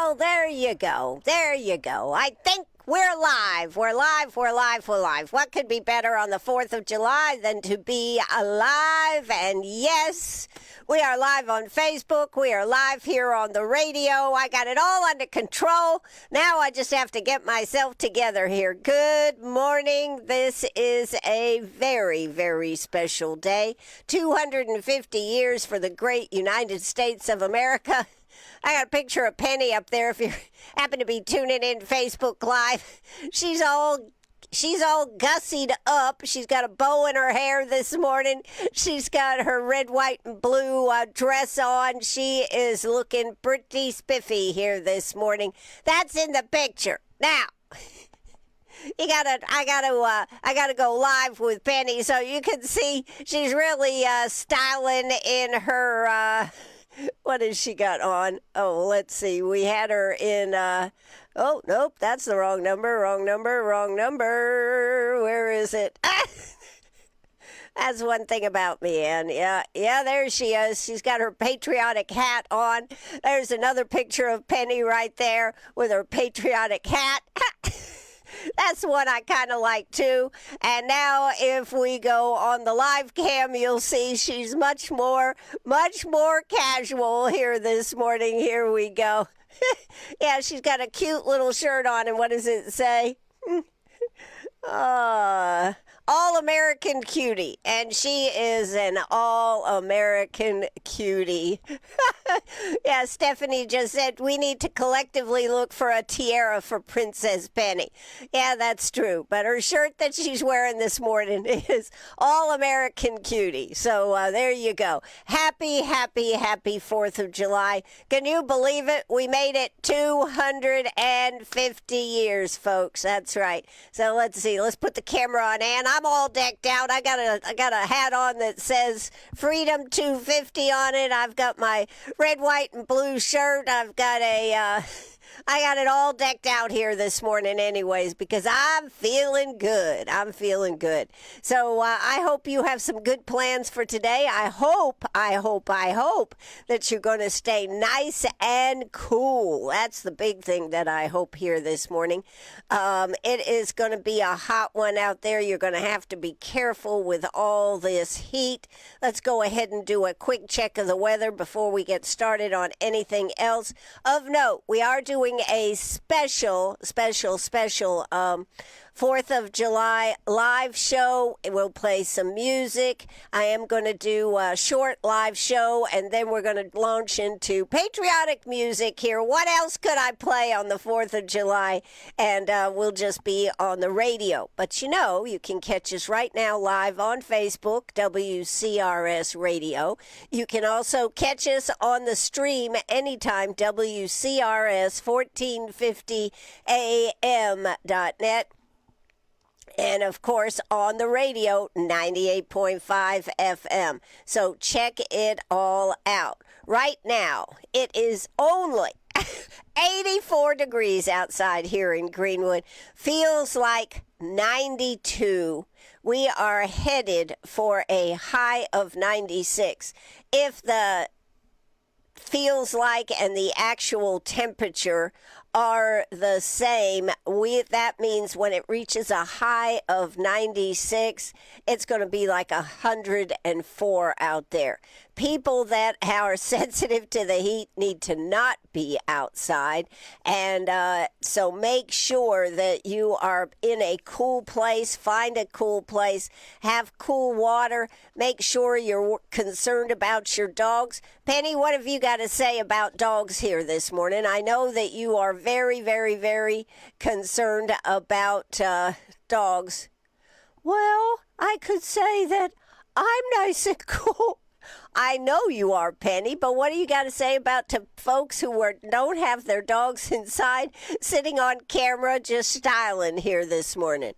Well, there you go. There you go. I think we're live. We're live. We're live. We're live. What could be better on the 4th of July than to be alive? And yes, we are live on Facebook. We are live here on the radio. I got it all under control. Now I just have to get myself together here. Good morning. This is a very, very special day. 250 years for the great United States of America. I got a picture of Penny up there if you happen to be tuning in Facebook Live. She's all gussied up. She's got a bow in her hair this morning. She's got her red, white, and blue dress on. She is looking pretty spiffy here this morning. That's in the picture. Now, I gotta go live with Penny so you can see she's really styling in her. What has she got on? Oh, let's see. We had her in, oh, nope, that's the wrong number. Where is it? That's one thing about me, Ann. Yeah, there she is. She's got her patriotic hat on. There's another picture of Penny right there with her patriotic hat. That's one I kind of like, too. And now if we go on the live cam, you'll see she's much more casual here this morning. Here we go. Yeah, she's got a cute little shirt on. And what does it say? All-American cutie. And she is an all-American cutie. Yeah, Stephanie just said we need to collectively look for a tiara for Princess Penny. Yeah, that's true. But her shirt that she's wearing this morning is all-American cutie. So there you go. Happy 4th of July. Can you believe it? We made it 250 years, folks. That's right. So let's see. Let's put the camera on, Ann. I'm all decked out. I got a hat on that says Freedom 250 on it. I've got my red, white, and blue shirt. I got it all decked out here this morning anyways because I'm feeling good. So I hope you have some good plans for today. I hope that you're going to stay nice and cool. That's the big thing that I hope here this morning. It is going to be a hot one out there. You're going to have to be careful with all this heat. Let's go ahead and do a quick check of the weather before we get started on anything else. Of note, we are doing a special 4th of July live show. We'll play some music. I am going to do a short live show, and then we're going to launch into patriotic music here. What else could I play on the 4th of July? And we'll just be on the radio. But you know, you can catch us right now live on Facebook, WCRS Radio. You can also catch us on the stream anytime, WCRS 1450 AM.net. And, of course, on the radio, 98.5 FM. So check it all out. Right now, it is only 84 degrees outside here in Greenwood. Feels like 92. We are headed for a high of 96. If the feels like and the actual temperature are the same, that means when it reaches a high of 96, it's going to be like 104 out there. People that are sensitive to the heat need to not be outside, and so make sure that you are in a cool place. Find a cool place, have cool water, make sure you're concerned about your dogs. Penny, what have you got to say about dogs here this morning? I know that you are very, very, very concerned about dogs. Well, I could say that I'm nice and cool. I know you are, Penny, but what do you got to say about to folks who don't have their dogs inside, sitting on camera, just styling here this morning?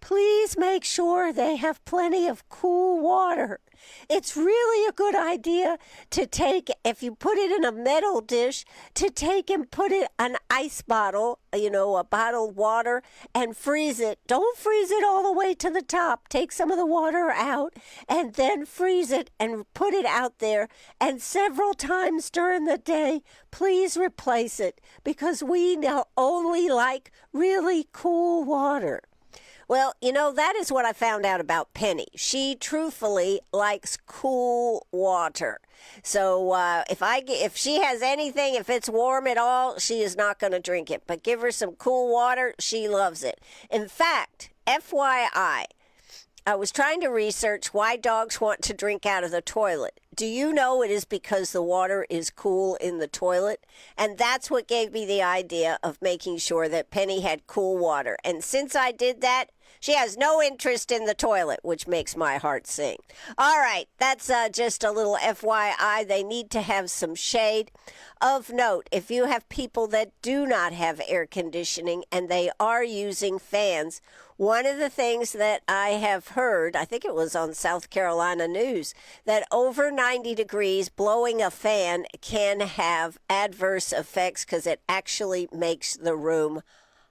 please make sure they have plenty of cool water. It's really a good idea to take, if you put it in a metal dish, to take and put it an ice bottle, a bottled water, and freeze it. Don't freeze it all the way to the top. Take some of the water out and then freeze it and put it out there. And several times during the day, please replace it because we now only like really cool water. Well, that is what I found out about Penny. She truthfully likes cool water. So if she has anything, if it's warm at all, she is not going to drink it. But give her some cool water. She loves it. In fact, FYI, I was trying to research why dogs want to drink out of the toilet. Do you know it is because the water is cool in the toilet? And that's what gave me the idea of making sure that Penny had cool water. And since I did that, she has no interest in the toilet, which makes my heart sing. All right, that's just a little FYI. They need to have some shade. Of note, if you have people that do not have air conditioning and they are using fans, one of the things that I have heard, I think it was on South Carolina News, that over 90 degrees blowing a fan can have adverse effects because it actually makes the room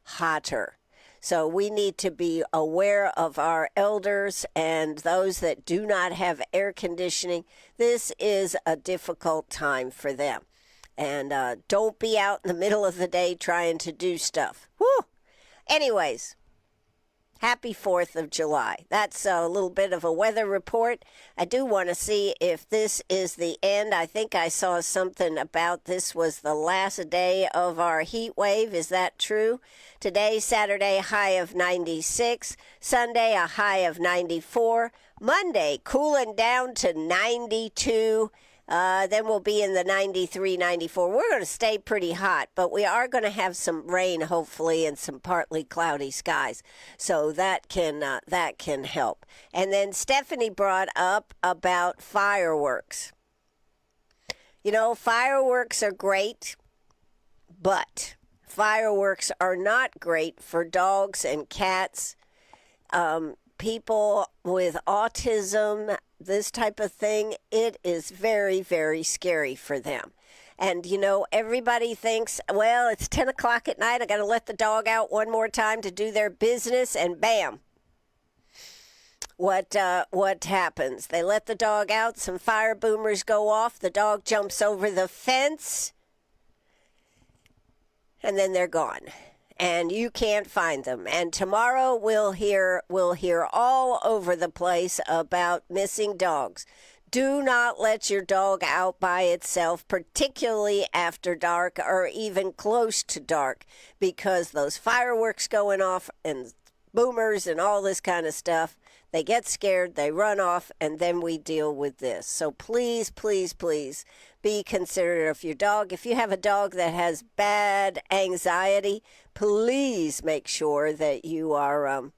hotter. So we need to be aware of our elders and those that do not have air conditioning. This is a difficult time for them. And don't be out in the middle of the day trying to do stuff. Whew! Anyways, happy 4th of July. That's a little bit of a weather report. I do want to see if this is the end. I think I saw something about this was the last day of our heat wave. Is that true? Today, Saturday, high of 96. Sunday, a high of 94. Monday, cooling down to 92. Then we'll be in the 93, 94. We're going to stay pretty hot, but we are going to have some rain, hopefully, and some partly cloudy skies. So that can help. And then Stephanie brought up about fireworks. Fireworks are great, but fireworks are not great for dogs and cats. People with autism, this type of thing, it is very, very scary for them. And, everybody thinks, well, it's 10 o'clock at night. I got to let the dog out one more time to do their business. And bam, what happens? They let the dog out. Some fire boomers go off. The dog jumps over the fence. And then they're gone. And you can't find them. And tomorrow we'll hear all over the place about missing dogs. Do not let your dog out by itself, particularly after dark or even close to dark, because those fireworks going off and boomers and all this kind of stuff, they get scared, they run off, and then we deal with this. So please, please, please be considerate of your dog. If you have a dog that has bad anxiety, please make sure that you are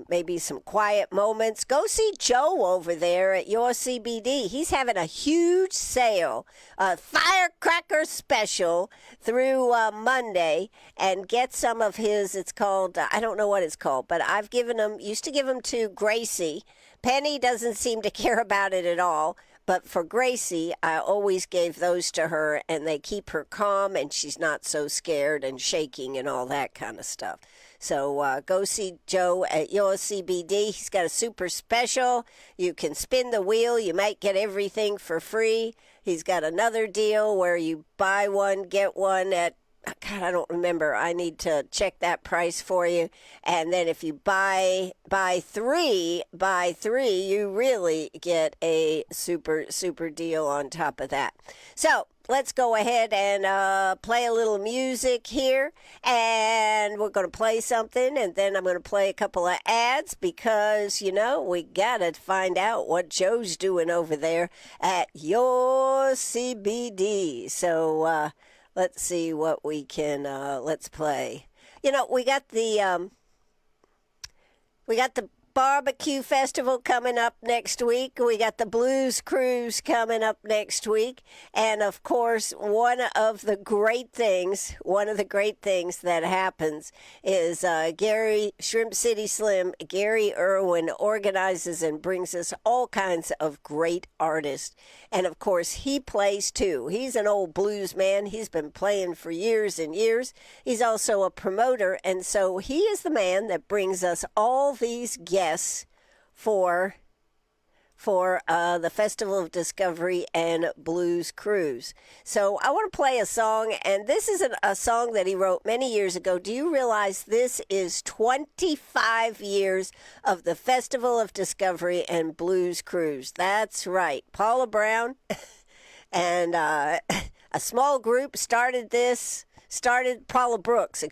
maybe some quiet moments. Go see Joe over there at your CBD. He's having a huge sale, a firecracker special through Monday, and get some of his, it's called, I don't know what it's called, but I've used to give them to Gracie. Penny doesn't seem to care about it at all. But for Gracie, I always gave those to her, and they keep her calm, and she's not so scared and shaking and all that kind of stuff. So go see Joe at your CBD. He's got a super special. You can spin the wheel. You might get everything for free. He's got another deal where you buy one, get one at, God, I don't remember. I need to check that price for you. And then if you buy three, you really get a super, super deal on top of that. So let's go ahead and play a little music here. And we're going to play something. And then I'm going to play a couple of ads because, we got to find out what Joe's doing over there at your CBD. So, let's see what we can, let's play. We got the Barbecue Festival coming up next week. We got the Blues Cruise coming up next week. And, of course, one of the great things that happens is Gary, Shrimp City Slim, Gary Irwin organizes and brings us all kinds of great artists. And, of course, he plays, too. He's an old blues man. He's been playing for years and years. He's also a promoter, and so he is the man that brings us all these guests for the Festival of Discovery and Blues Cruise. So I want to play a song, and this is a song that he wrote many years ago. Do you realize this is 25 years of the Festival of Discovery and Blues Cruise? That's right. Paula Brown and a small group started Paula Brooks,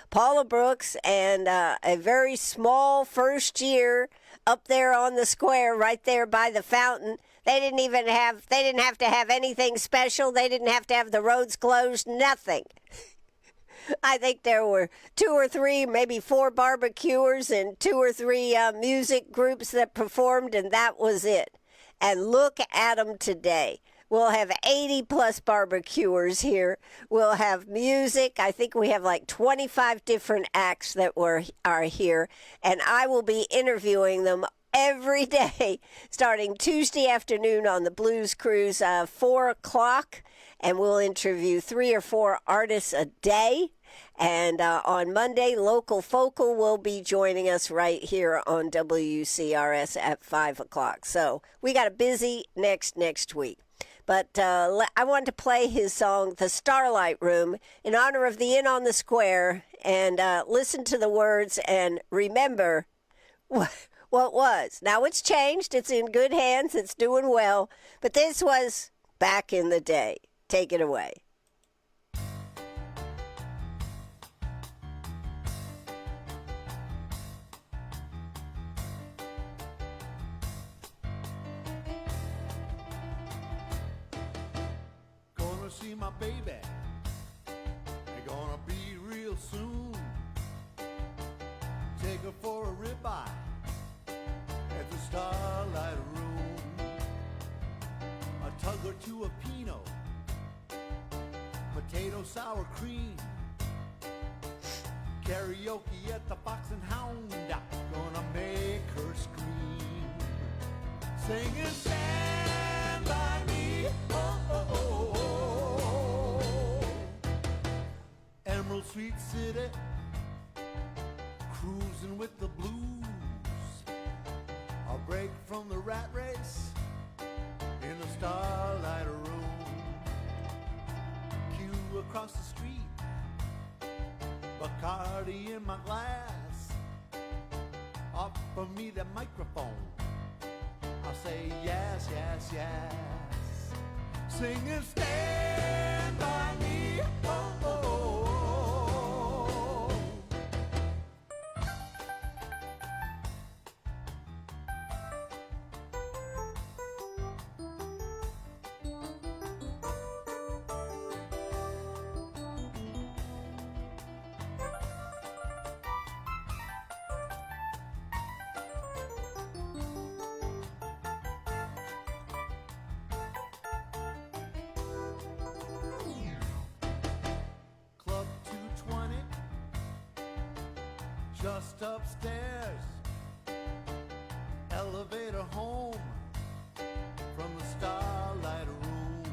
Paula Brooks, and a very small first year up there on the square right there by the fountain. They didn't have to have anything special. They didn't have to have the roads closed, nothing. I think there were 2 or 3, maybe 4 barbecuers and 2 or 3 music groups that performed, and that was it. And look at them today. We'll have 80-plus barbecuers here. We'll have music. I think we have like 25 different acts that are here, and I will be interviewing them every day, starting Tuesday afternoon on the Blues Cruise, 4 o'clock, and we'll interview 3 or 4 artists a day. And on Monday, Local Focal will be joining us right here on WCRS at 5 o'clock. So we got a busy next week. But I wanted to play his song, The Starlight Room, in honor of the Inn on the Square, and listen to the words and remember what was. Now, it's changed. It's in good hands. It's doing well. But this was back in the day. Take it away. See my baby, they're gonna be real soon. Take her for a ribeye at the Starlight Room. A tug or two of Pinot, potato sour cream, karaoke at the Fox and Hound, gonna make her scream. Singing Stand By Me, oh, oh, oh, oh. Emerald Sweet City, cruising with the blues. A break from the rat race in the Starlight Room. Queue across the street, Bacardi in my glass. Offer me the microphone, I'll say yes, yes, yes. Singing Stand By Me, oh, oh, oh. Just upstairs, elevator home from the Starlight Room.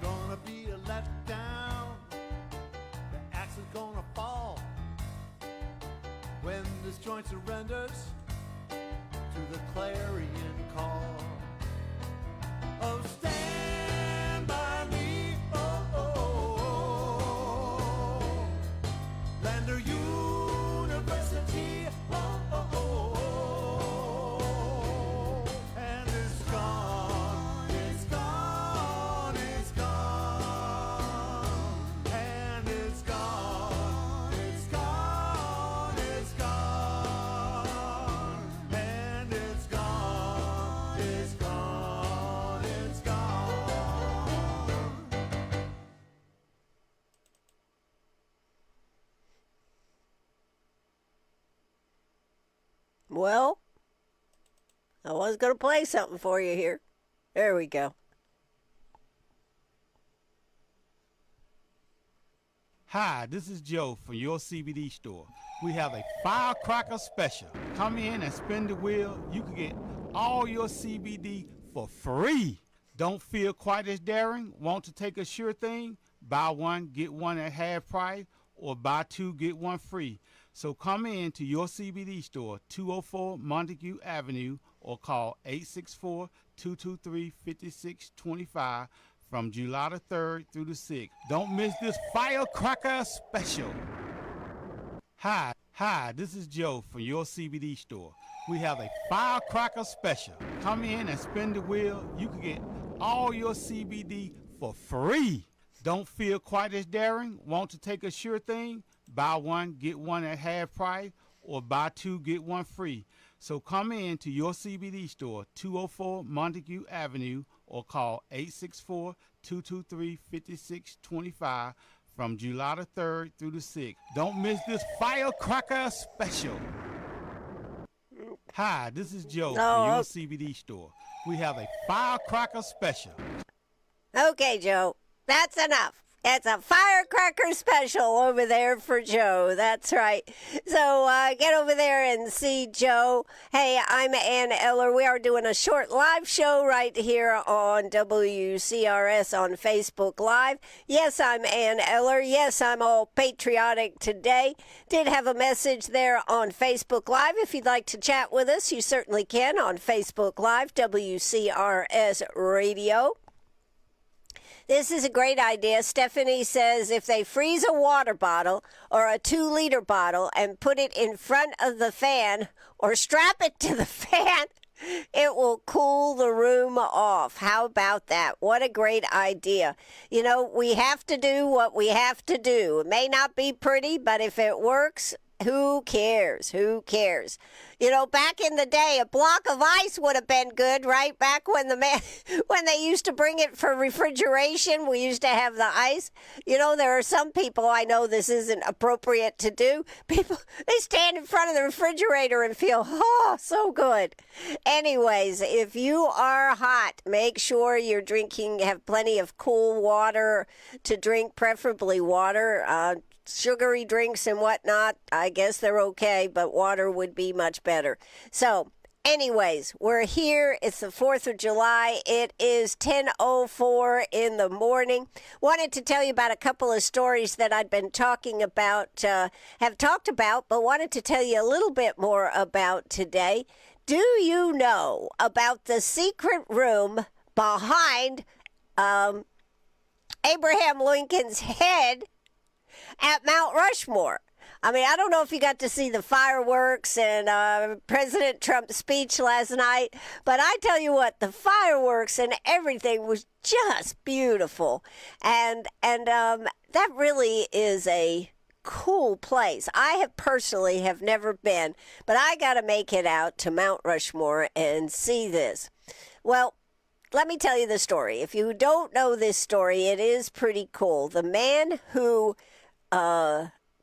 Gonna be a letdown, the axe is gonna fall when this joint surrenders to the clarion call of Stand By Me, oh, oh, oh, oh. Lander University, oh, oh, oh, oh. And it's gone, it's gone, it's gone. And it's gone, it's gone, it's gone. And it's gone, it's gone, it's gone. Well, I was going to play something for you here. There we go. Hi, this is Joe from your CBD store. We have a firecracker special. Come in and spin the wheel. You can get all your CBD for free. Don't feel quite as daring? Want to take a sure thing? Buy one, get one at half price, or buy two, get one free. So come in to your CBD store, 204 Montague Avenue, or call 864-223-5625 from July the 3rd through the 6th. Don't miss this firecracker special. Hi, this is Joe from your CBD store. We have a firecracker special. Come in and spin the wheel. You can get all your CBD for free. Don't feel quite as daring? Want to take a sure thing? Buy one, get one at half price, or buy two, get one free. So come in to your CBD store, 204 Montague Avenue, or call 864-223-5625 from July the 3rd through the 6th. Don't miss this firecracker special. Hi, this is Joe from your CBD store. We have a firecracker special. Okay, Joe, that's enough. It's a firecracker special over there for Joe. That's right. So get over there and see Joe. Hey, I'm Ann Eller. We are doing a short live show right here on WCRS on Facebook Live. Yes, I'm Ann Eller. Yes, I'm all patriotic today. Did have a message there on Facebook Live. If you'd like to chat with us, you certainly can on Facebook Live, WCRS Radio. This is a great idea. Stephanie says if they freeze a water bottle or a 2-liter bottle and put it in front of the fan or strap it to the fan, it will cool the room off. How about that? What a great idea. You know, we have to do what we have to do. It may not be pretty, but if it works, who cares? Who cares? You know, back in the day, a block of ice would have been good, right? Back when when they used to bring it for refrigeration, we used to have the ice. You know, there are some people, I know this isn't appropriate to do. People, they stand in front of the refrigerator and feel, oh, so good. Anyways, if you are hot, make sure you're drinking, have plenty of cool water to drink, preferably water. Sugary drinks and whatnot, I guess they're okay, but water would be much better. So, anyways, we're here. It's the 4th of July. It is 10:04 in the morning. Wanted to tell you about a couple of stories that I'd been talking about, have talked about, but wanted to tell you a little bit more about today. Do you know about the secret room behind Abraham Lincoln's head at Mount Rushmore? I mean, I don't know if you got to see the fireworks and President Trump's speech last night, but I tell you what, the fireworks and everything was just beautiful. And that really is a cool place. I have personally have never been, but I got to make it out to Mount Rushmore and see this. Well, let me tell you the story. If you don't know this story, it is pretty cool. The man who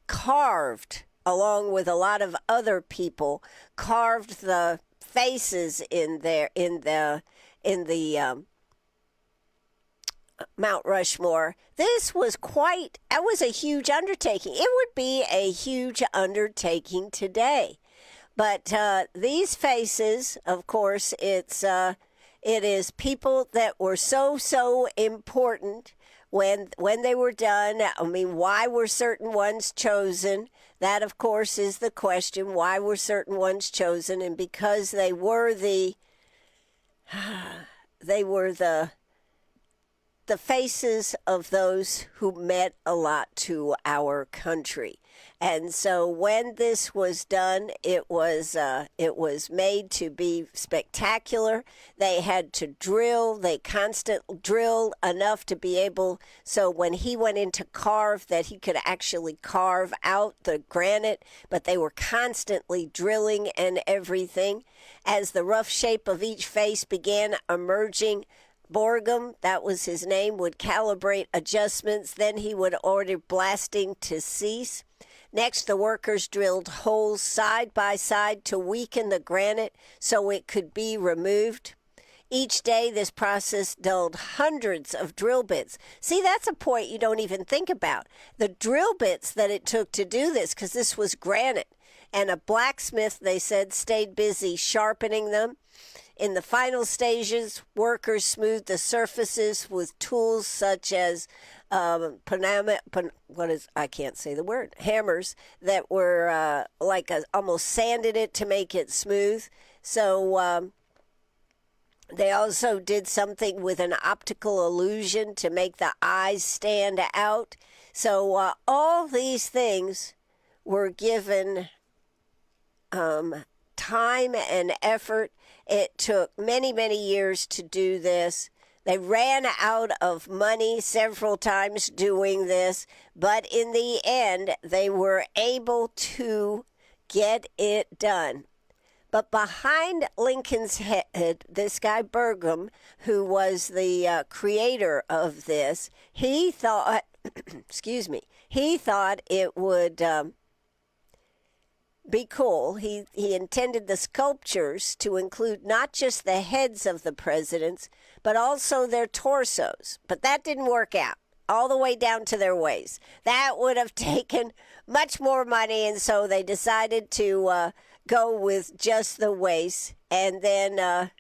carved, along with a lot of other people, carved the faces in the Mount Rushmore. This was that was a huge undertaking. It would be a huge undertaking today. But these faces, of course, it is people that were so important when they were done. I mean, why were certain ones chosen? That, of course, is the question. Why were certain ones chosen? And because they were the faces of those who meant a lot to our country. And so when this was done, it was made to be spectacular. They had to drill. They constantly drilled enough to be able, so when he went in to carve, that he could actually carve out the granite, but they were constantly drilling and everything. As the rough shape of each face began emerging, Borgum, that was his name, would calibrate adjustments. Then he would order blasting to cease. Next, the workers drilled holes side by side to weaken the granite so it could be removed. Each day, this process dulled hundreds of drill bits. See, that's a point you don't even think about. The drill bits that it took to do this, because this was granite. And a blacksmith, they said, stayed busy sharpening them. In the final stages, workers smoothed the surfaces with tools such as hammers that were almost sanded it to make it smooth. So they also did something with an optical illusion to make the eyes stand out. So all these things were given time and effort. It took many, many years to do this. They ran out of money several times doing this, but in the end, they were able to get it done. But behind Lincoln's head, this guy Burgum, who was the creator of this, he thought, he thought it would be cool. He intended the sculptures to include not just the heads of the presidents, but also their torsos. But that didn't work out, all the way down to their waists. That would have taken much more money, and so they decided to go with just the waist. And then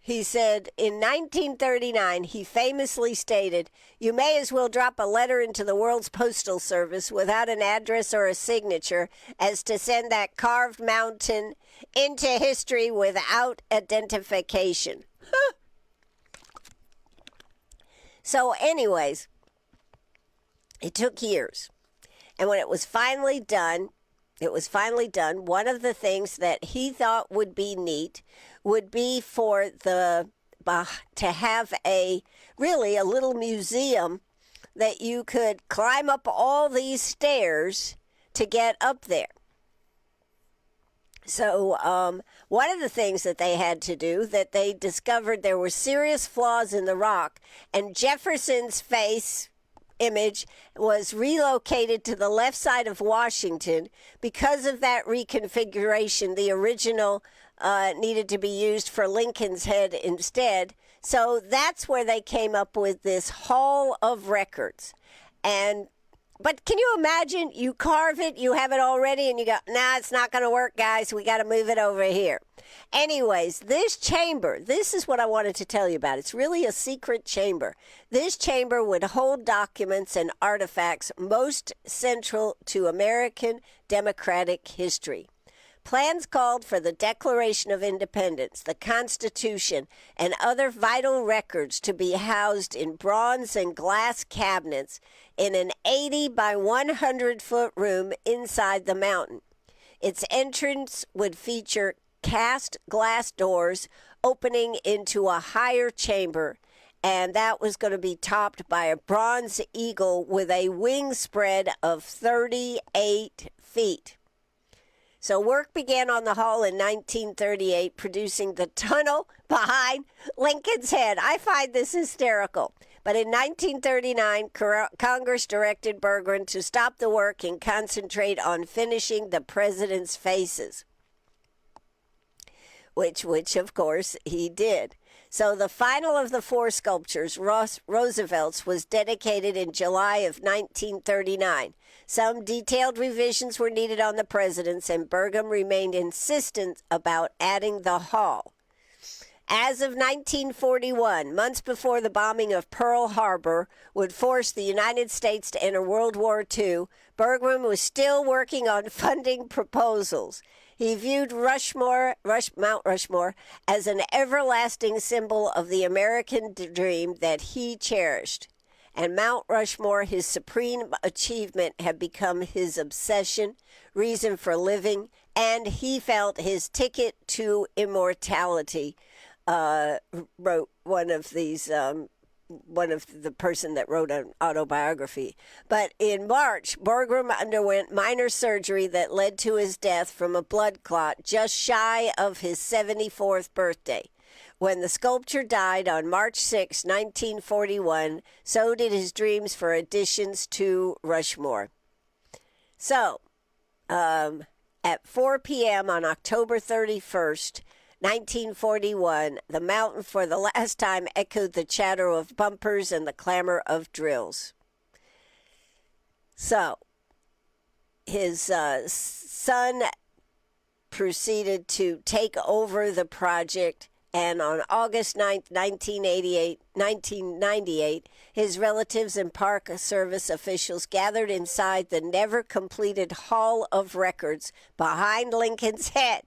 he said in 1939, he famously stated, "You may as well drop a letter into the world's postal service without an address or a signature as to send that carved mountain into history without identification." So anyways, it took years. And when it was finally done, one of the things that he thought would be neat would be for to have a little museum that you could climb up all these stairs to get up there. So one of the things that they had to do, that they discovered there were serious flaws in the rock, and Jefferson's face image was relocated to the left side of Washington. Because of that reconfiguration, the original needed to be used for Lincoln's head instead. So that's where they came up with this Hall of Records. But can you imagine, you carve it, you have it already, and you go, nah, it's not going to work, guys. We got to move it over here. Anyways, this chamber, this is what I wanted to tell you about. It's really a secret chamber. This chamber would hold documents and artifacts most central to American democratic history. Plans called for the Declaration of Independence, the Constitution, and other vital records to be housed in bronze and glass cabinets in an 80 by 100-foot room inside the mountain. Its entrance would feature cast glass doors opening into a higher chamber, and that was going to be topped by a bronze eagle with a wing spread of 38 feet. So work began on the hall in 1938, producing the tunnel behind Lincoln's head. I find this hysterical. But in 1939, Congress directed Berggren to stop the work and concentrate on finishing the president's faces, which of course he did. So the final of the four sculptures, Roosevelt's, was dedicated in July of 1939. Some detailed revisions were needed on the president's, and Burgum remained insistent about adding the hall. As of 1941, months before the bombing of Pearl Harbor would force the United States to enter World War II, Burgum was still working on funding proposals. He viewed Mount Rushmore as an everlasting symbol of the American dream that he cherished. And Mount Rushmore, his supreme achievement, had become his obsession, reason for living, and he felt his ticket to immortality, wrote one of the person that wrote an autobiography. But in March, Burgum underwent minor surgery that led to his death from a blood clot just shy of his 74th birthday. When the sculptor died on March 6, 1941, so did his dreams for additions to Rushmore. So, at 4 p.m. on October 31st, 1941, the mountain for the last time echoed the chatter of bumpers and the clamor of drills. So, his son proceeded to take over the project, and on August 9th, 1998, his relatives and Park Service officials gathered inside the never-completed Hall of Records behind Lincoln's head.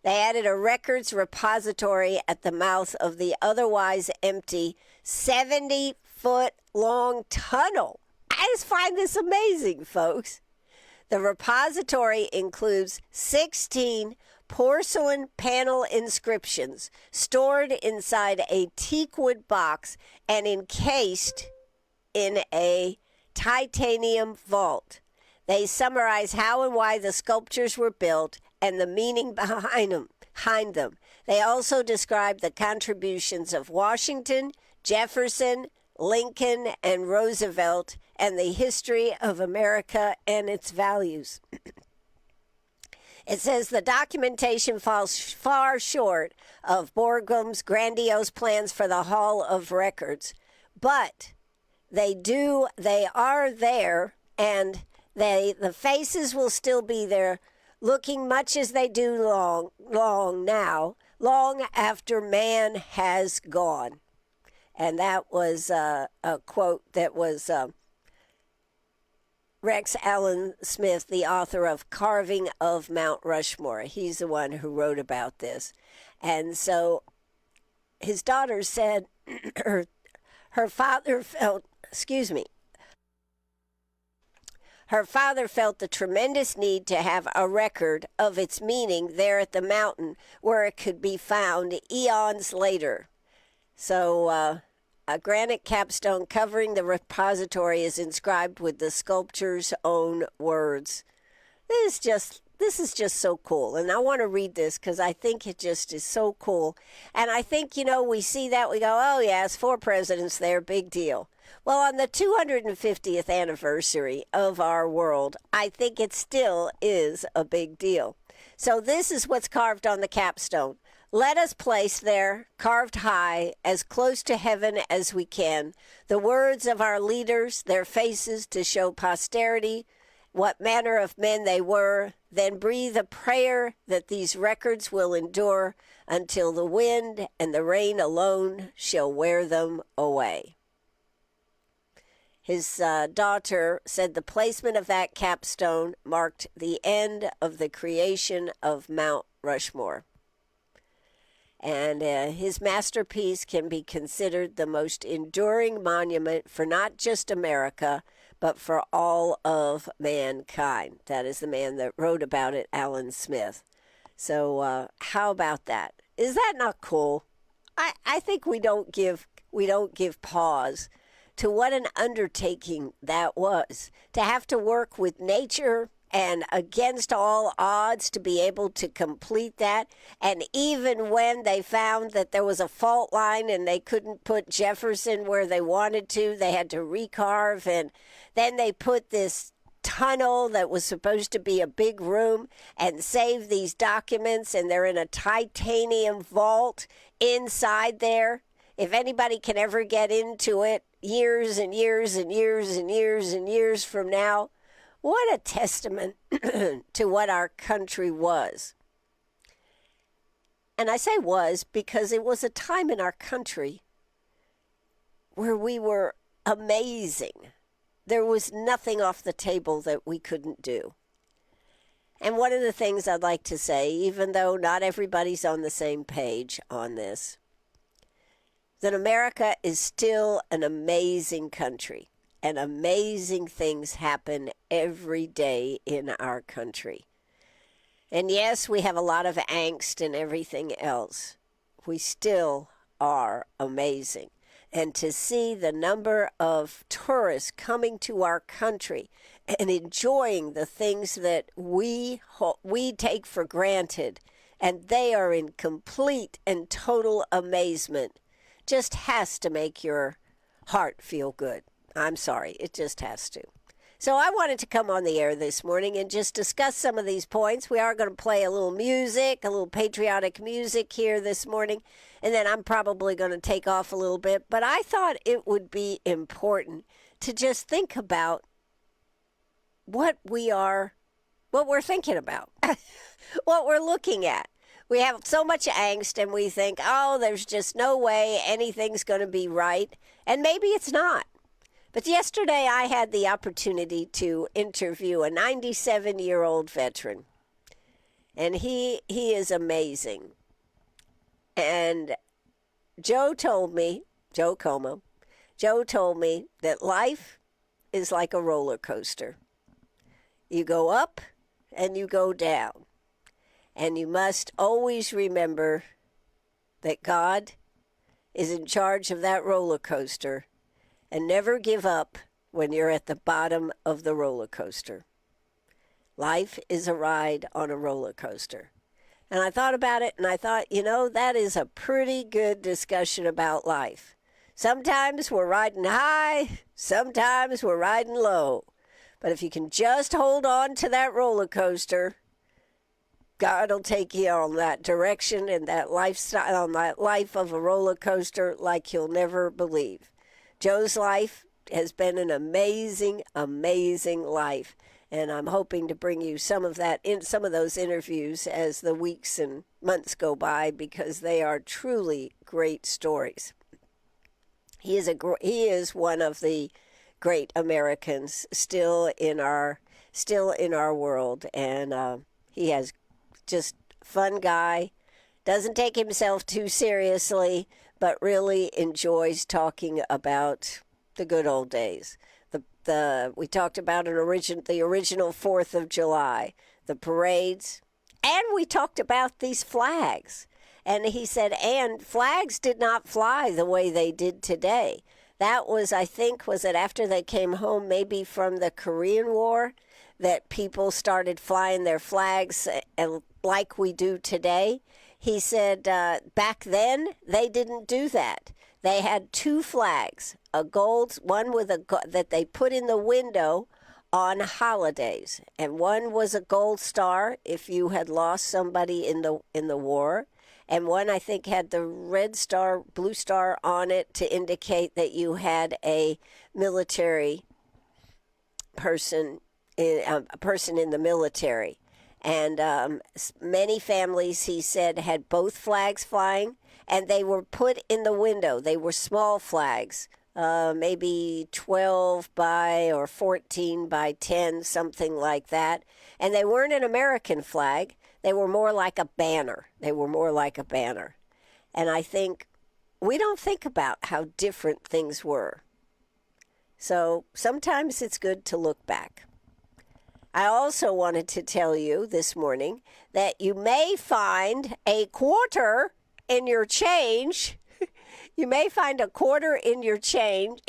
They added a records repository at the mouth of the otherwise empty 70-foot-long tunnel. I just find this amazing, folks. The repository includes 16 porcelain panel inscriptions stored inside a teakwood box and encased in a titanium vault. They summarize how and why the sculptures were built and the meaning behind them. They also describe the contributions of Washington, Jefferson, Lincoln, and Roosevelt, and the history of America and its values. It says the documentation falls far short of Borgum's grandiose plans for the Hall of Records, but they are there, and the faces will still be there, looking much as they do long after man has gone. And that was a quote that was Rex Allen Smith, the author of Carving of Mount Rushmore. He's the one who wrote about this. And so his daughter said her father felt the tremendous need to have a record of its meaning there at the mountain where it could be found eons later. So a granite capstone covering the repository is inscribed with the sculpture's own words. This is just so cool. And I want to read this because I think it just is so cool. And I think, we see that, we go, oh, yes, 4 presidents there, big deal. Well, on the 250th anniversary of our world, I think it still is a big deal. So this is what's carved on the capstone. Let us place there, carved high, as close to heaven as we can, the words of our leaders, their faces to show posterity what manner of men they were, then breathe a prayer that these records will endure until the wind and the rain alone shall wear them away. His daughter said the placement of that capstone marked the end of the creation of Mount Rushmore. And his masterpiece can be considered the most enduring monument for not just America, but for all of mankind. That is the man that wrote about it, Alan Smith. So how about that? Is that not cool? I think we don't give pause to what an undertaking that was, to have to work with nature and against all odds to be able to complete that. And even when they found that there was a fault line and they couldn't put Jefferson where they wanted to, they had to recarve. And then they put this tunnel that was supposed to be a big room and save these documents, and they're in a titanium vault inside there. If anybody can ever get into it years and years and years and years and years from now, what a testament to what our country was. And I say was because it was a time in our country where we were amazing. There was nothing off the table that we couldn't do. And one of the things I'd like to say, even though not everybody's on the same page on this, that America is still an amazing country. And amazing things happen every day in our country. And yes, we have a lot of angst and everything else. We still are amazing. And to see the number of tourists coming to our country and enjoying the things that we take for granted, and they are in complete and total amazement, just has to make your heart feel good. I'm sorry, it just has to. So I wanted to come on the air this morning and just discuss some of these points. We are going to play a little music, a little patriotic music here this morning, and then I'm probably going to take off a little bit. But I thought it would be important to just think about what we're thinking about, what we're looking at. We have so much angst and we think, oh, there's just no way anything's going to be right. And maybe it's not. But yesterday I had the opportunity to interview a 97-year-old veteran. And he is amazing. And Joe told me that life is like a roller coaster. You go up and you go down. And you must always remember that God is in charge of that roller coaster. And never give up when you're at the bottom of the roller coaster. Life is a ride on a roller coaster. And I thought about it and I thought, that is a pretty good discussion about life. Sometimes we're riding high, sometimes we're riding low. But if you can just hold on to that roller coaster, God will take you on that direction and that lifestyle, on that life of a roller coaster like you'll never believe. Joe's life has been an amazing, amazing life, and I'm hoping to bring you some of that in some of those interviews as the weeks and months go by because they are truly great stories. He is one of the great Americans still in our world, and he has just fun guy, doesn't take himself too seriously, but really enjoys talking about the good old days. We talked about the original 4th of July, the parades, and we talked about these flags. And he said, and flags did not fly the way they did today. That was, I think, was it after they came home maybe from the Korean War that people started flying their flags like we do today. He said back then they didn't do that. They had two flags, a gold one that they put in the window on holidays, and one was a gold star if you had lost somebody in the war, and one I think had the red star, blue star on it to indicate that you had a military person, a person in the military. And many families, he said, had both flags flying, and they were put in the window. They were small flags, maybe 12 by or 14 by 10, something like that. And they weren't an American flag. They were more like a banner. And I think we don't think about how different things were. So sometimes it's good to look back. I also wanted to tell you this morning that you may find a quarter in your change. You may find a quarter in your change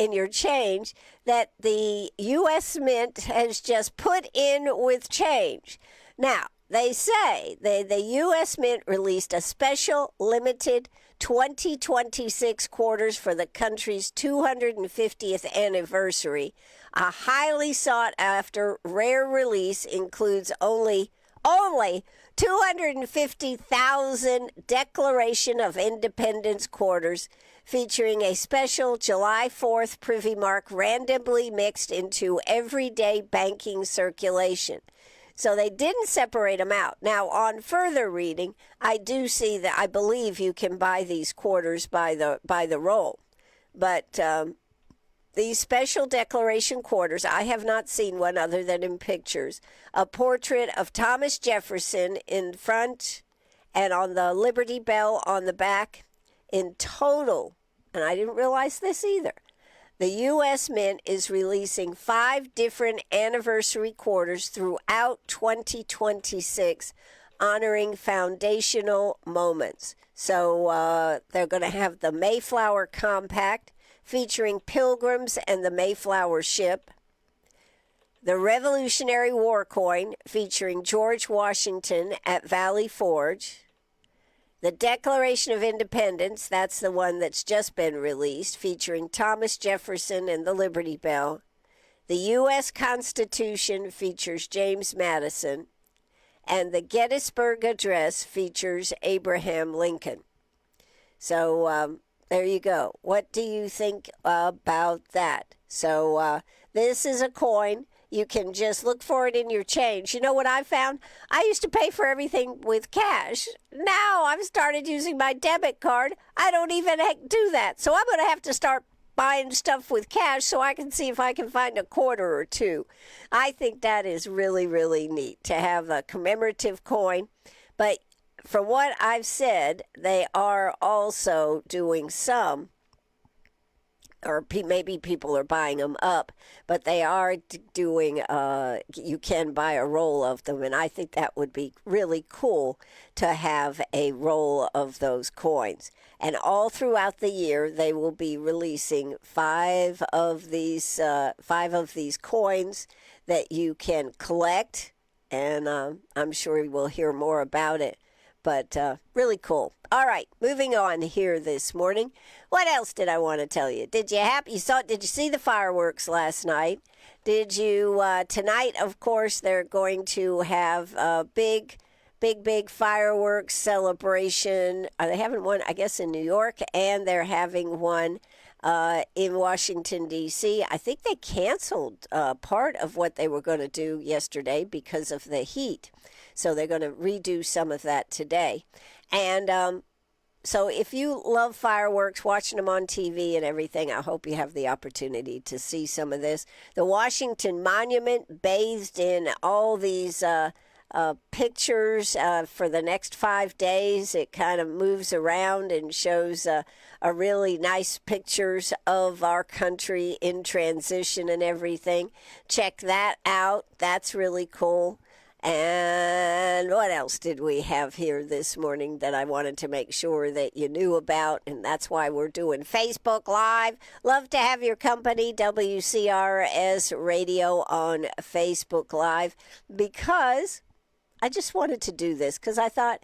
that the U.S. Mint has just put in with change. Now, they say the U.S. Mint released a special limited 2026 quarters for the country's 250th anniversary. A highly sought-after rare release includes only 250,000 Declaration of Independence quarters featuring a special July 4th Privy Mark randomly mixed into everyday banking circulation. So they didn't separate them out. Now, on further reading, I do see that I believe you can buy these quarters by the roll. But these special declaration quarters, I have not seen one other than in pictures. A portrait of Thomas Jefferson in front and on the Liberty Bell on the back. In total, and I didn't realize this either, the U.S. Mint is releasing 5 different anniversary quarters throughout 2026, honoring foundational moments. So they're going to have the Mayflower Compact, featuring Pilgrims and the Mayflower Ship, the Revolutionary War Coin, featuring George Washington at Valley Forge, the Declaration of Independence, that's the one that's just been released, featuring Thomas Jefferson and the Liberty Bell, The U.S. Constitution features James Madison, and the Gettysburg Address features Abraham Lincoln. So there you go. What do you think about that? So this is a coin. You can just look for it in your change. You know what I found? I used to pay for everything with cash. Now I've started using my debit card. I don't even do that. So I'm going to have to start buying stuff with cash so I can see if I can find a quarter or two. I think that is really, really neat to have a commemorative coin. But from what I've said, they are also doing some, or maybe people are buying them up, but they are doing, you can buy a roll of them, and I think that would be really cool to have a roll of those coins. And all throughout the year, they will be releasing five of these coins that you can collect, and I'm sure we'll hear more about it. But really cool. All right, moving on here this morning. What else did I want to tell you? Did you see the fireworks last night? Did you tonight? Of course, they're going to have a big fireworks celebration. They having one, I guess, in New York, and they're having one in Washington, D.C. I think they canceled part of what they were going to do yesterday because of the heat. So they're going to redo some of that today. And so if you love fireworks, watching them on TV and everything, I hope you have the opportunity to see some of this. The Washington Monument bathed in all these pictures for the next 5 days. It kind of moves around and shows a really nice pictures of our country in transition and everything. Check that out. That's really cool. And what else did we have here this morning that I wanted to make sure that you knew about? And that's why we're doing Facebook Live. Love to have your company, WCRS Radio on Facebook Live, because I just wanted to do this because I thought,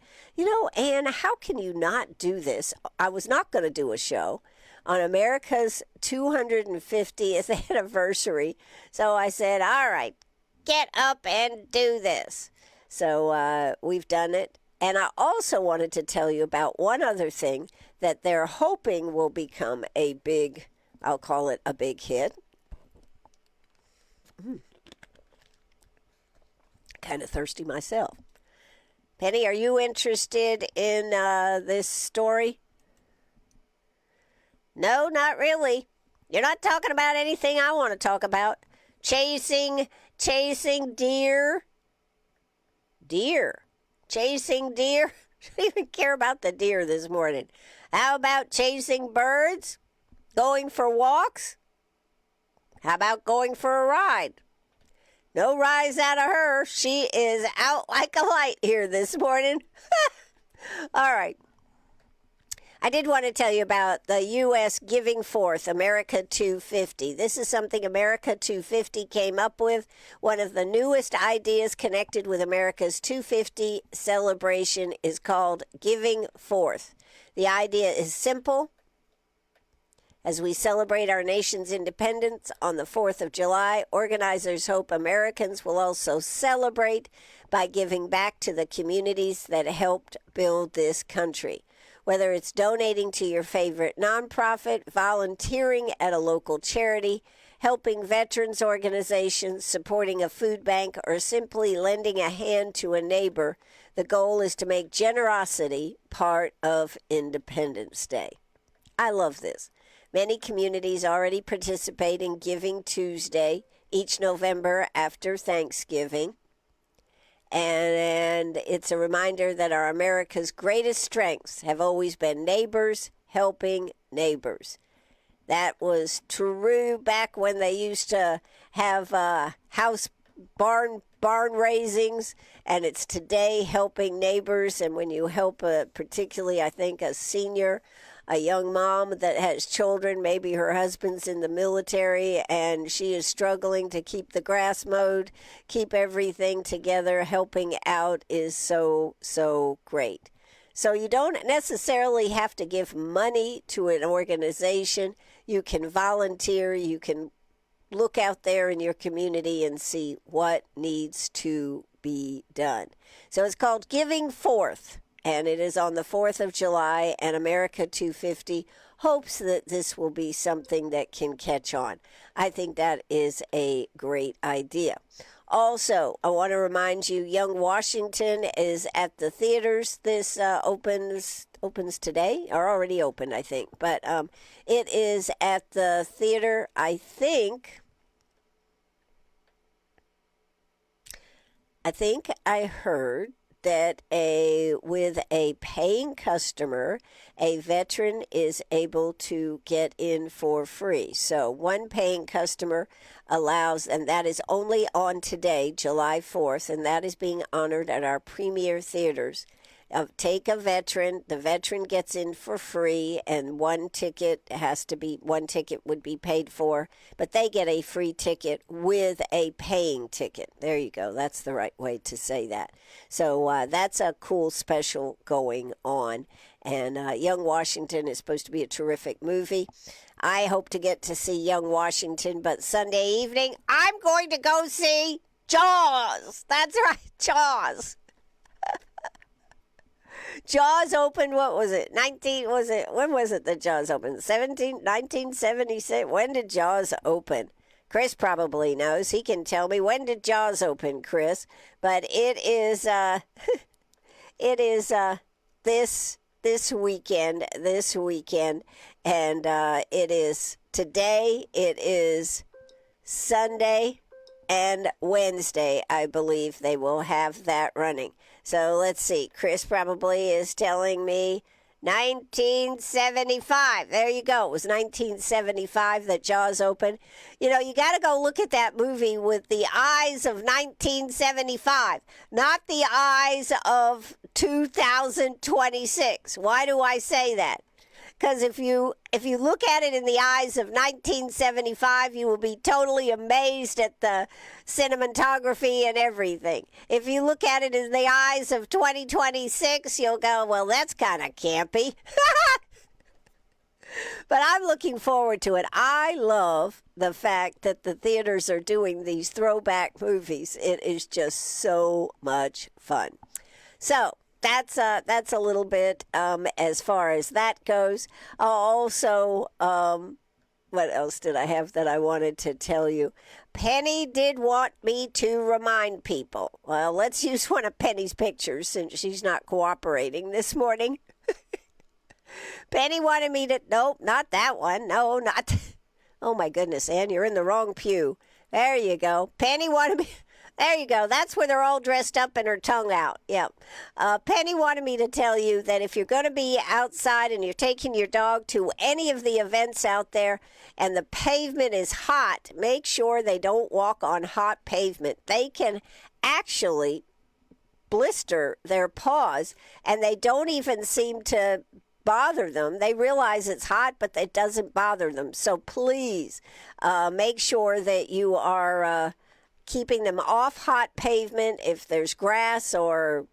Ann, how can you not do this? I was not going to do a show on America's 250th anniversary. So I said, all right, get up and do this. So we've done it. And I also wanted to tell you about one other thing that they're hoping will become a big, I'll call it a big hit. Kind of thirsty myself. Penny, are you interested in this story? No, not really. You're not talking about anything I want to talk about. Chasing deer. Chasing deer. I don't even care about the deer this morning. How about chasing birds? Going for walks? How about going for a ride? No rise out of her. She is out like a light here this morning. All right. I did want to tell you about the U.S. Giving Forth, America 250. This is something America 250 came up with. One of the newest ideas connected with America's 250 celebration is called Giving Forth. The idea is simple. As we celebrate our nation's independence on the 4th of July, organizers hope Americans will also celebrate by giving back to the communities that helped build this country. Whether it's donating to your favorite nonprofit, volunteering at a local charity, helping veterans organizations, supporting a food bank, or simply lending a hand to a neighbor, the goal is to make generosity part of Independence Day. I love this. Many communities already participate in Giving Tuesday each November after Thanksgiving. And it's a reminder that our America's greatest strengths have always been neighbors helping neighbors. That was true back when they used to have house barn raisings, and it's today helping neighbors. And when you help particularly, I think, a senior, a young mom that has children, maybe her husband's in the military and she is struggling to keep the grass mowed, keep everything together, helping out is so, so great. So you don't necessarily have to give money to an organization. You can volunteer, you can look out there in your community and see what needs to be done. So it's called Giving Forth, and it is on the 4th of July, and America 250 hopes that this will be something that can catch on. I think that is a great idea. Also, I want to remind you, Young Washington is at the theaters. This opens today, or already opened, I think. But it is at the theater, I think I heard that with a paying customer, a veteran is able to get in for free. So one paying customer allows, and that is only on today, July 4th, and that is being honored at our premier theaters. Take a veteran, the veteran gets in for free, and one ticket would be paid for, but they get a free ticket with a paying ticket. There you go. That's the right way to say that. So that's a cool special going on. And Young Washington is supposed to be a terrific movie. I hope to get to see Young Washington, but Sunday evening, I'm going to go see Jaws. That's right, Jaws. Jaws opened, what was it? When was it that Jaws opened? 1976? When did Jaws open? Chris probably knows. He can tell me. When did Jaws open, Chris? But it is this weekend, and it is today, it is Sunday, and Wednesday, I believe they will have that running. So let's see. Chris probably is telling me 1975. There you go. It was 1975 that Jaws opened. You know, you got to go look at that movie with the eyes of 1975, not the eyes of 2026. Why do I say that? Because if you look at it in the eyes of 1975, you will be totally amazed at the cinematography and everything. If you look at it in the eyes of 2026, you'll go, well, that's kind of campy. But I'm looking forward to it. I love the fact that the theaters are doing these throwback movies. It is just so much fun. So that's a little bit as far as that goes. Also, what else did I have that I wanted to tell you? Penny did want me to remind people. Well, let's use one of Penny's pictures since she's not cooperating this morning. Penny wanted me to, nope, not that one. No, not, oh my goodness, Ann, you're in the wrong pew. There you go. Penny wanted me, there you go. That's where they're all dressed up and her tongue out. Yep. Penny wanted me to tell you that if you're going to be outside and you're taking your dog to any of the events out there and the pavement is hot, make sure they don't walk on hot pavement. They can actually blister their paws, and they don't even seem to bother them. They realize it's hot, but it doesn't bother them. So please make sure that you are keeping them off hot pavement. If there's grass or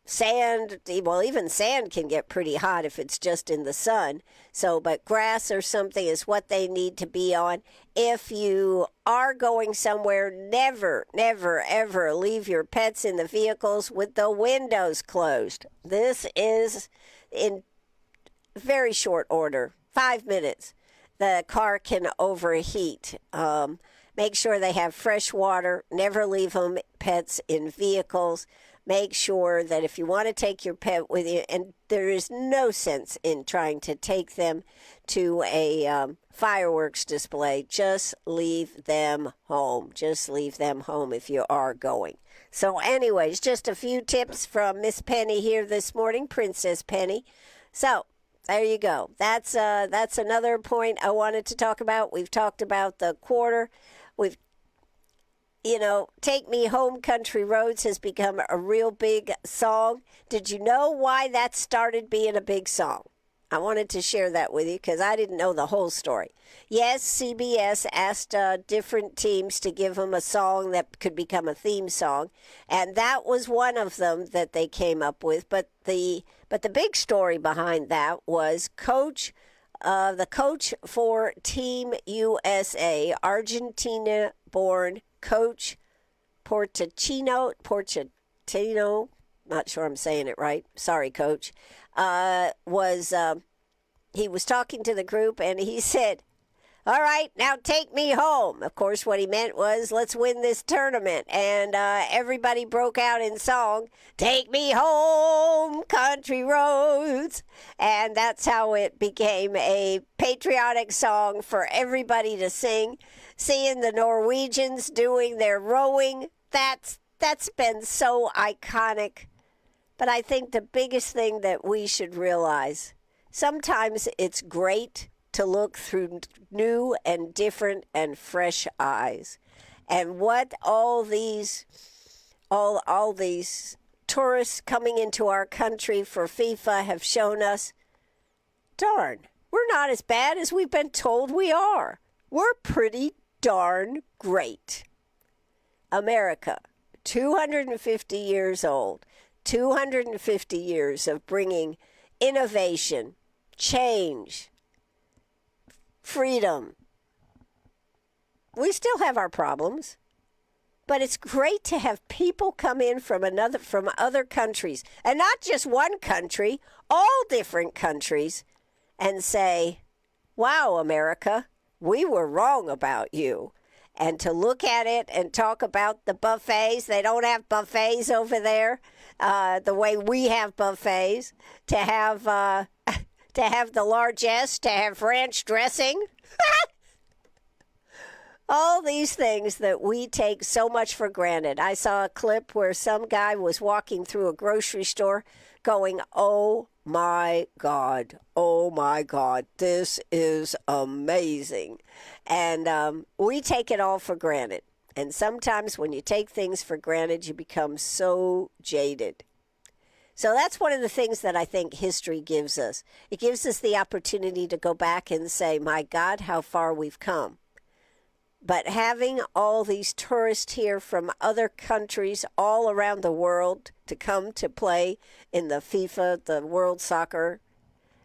sand, well, even sand can get pretty hot if it's just in the sun. So, but grass or something is what they need to be on. If you are going somewhere, never, never, ever leave your pets in the vehicles with the windows closed. This is in very short order, 5 minutes. The car can overheat. Make sure they have fresh water. Never leave pets in vehicles. Make sure that if you want to take your pet with you, and there is no sense in trying to take them to a fireworks display, just leave them home. Just leave them home if you are going. So anyways, just a few tips from Miss Penny here this morning, Princess Penny. So there you go. That's another point I wanted to talk about. We've talked about the quarter. Take Me Home, Country Roads has become a real big song. Did you know why that started being a big song? I wanted to share that with you because I didn't know the whole story. Yes, CBS asked different teams to give them a song that could become a theme song, and that was one of them that they came up with. But the big story behind that was Coach the coach for Team USA, Argentina-born coach Porcino, not sure I'm saying it right. Sorry, Coach. He was talking to the group, and he said, all right, now take me home. Of course, what he meant was, let's win this tournament. And everybody broke out in song, take me home, country roads. And that's how it became a patriotic song for everybody to sing. Seeing the Norwegians doing their rowing, that's been so iconic. But I think the biggest thing that we should realize, sometimes it's great to look through new and different and fresh eyes. And what all these tourists coming into our country for FIFA have shown us, darn, we're not as bad as we've been told we are. We're pretty darn great. America, 250 years old, 250 years of bringing innovation, change, freedom. We still have our problems, but it's great to have people come in from other countries, and not just one country, all different countries, and say, wow, America, we were wrong about you. And to look at it and talk about the buffets. They don't have buffets over there the way we have buffets. To have the largesse, to have ranch dressing. All these things that we take so much for granted. I saw a clip where some guy was walking through a grocery store going, oh my God, this is amazing. And we take it all for granted. And sometimes when you take things for granted, you become so jaded. So that's one of the things that I think history gives us. It gives us the opportunity to go back and say, my God, how far we've come. But having all these tourists here from other countries all around the world to come to play in the FIFA, the World Soccer,